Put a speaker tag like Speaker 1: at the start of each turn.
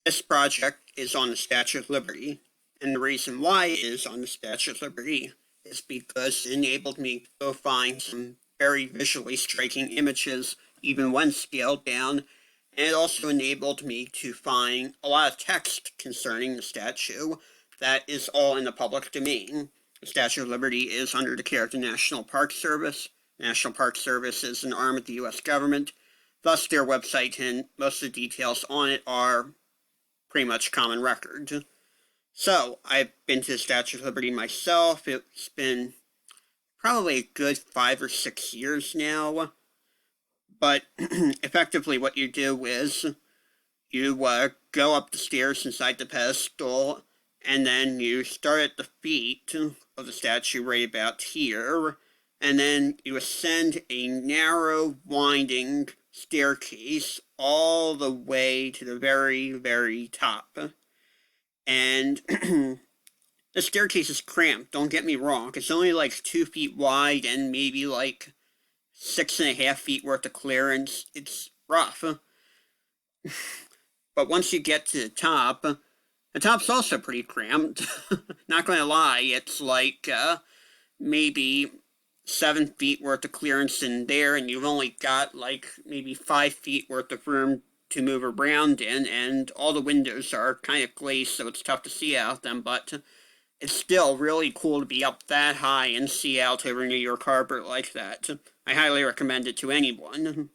Speaker 1: This project is on the Statue of Liberty, and the reason why it is on the Statue of Liberty is because it enabled me to go find some very visually striking images, even when scaled down, and it also enabled me to find a lot of text concerning the statue that is all in the public domain. The Statue of Liberty is under the care of the National Park Service. The National Park Service is an arm of the U.S. government. Thus, their website and most of the details on it are pretty much common record. So, I've been to the Statue of Liberty myself. It's been probably a good 5 or 6 years now. But effectively what you do is you go up the stairs inside the pedestal, and then you start at the feet of the statue right about here, and then you ascend a narrow, winding staircase all the way to the very, very top. And the staircase is cramped, don't get me wrong. It's only like 2 feet wide and maybe like 6.5 feet worth of clearance. It's rough. But once you get to the top's also pretty cramped. Not gonna lie, it's like maybe 7 feet worth of clearance in there, and you've only got like maybe 5 feet worth of room to move around in, and all the windows are kind of glazed, so it's tough to see out them, but it's still really cool to be up that high and see out over New York Harbor like that. I highly recommend it to anyone.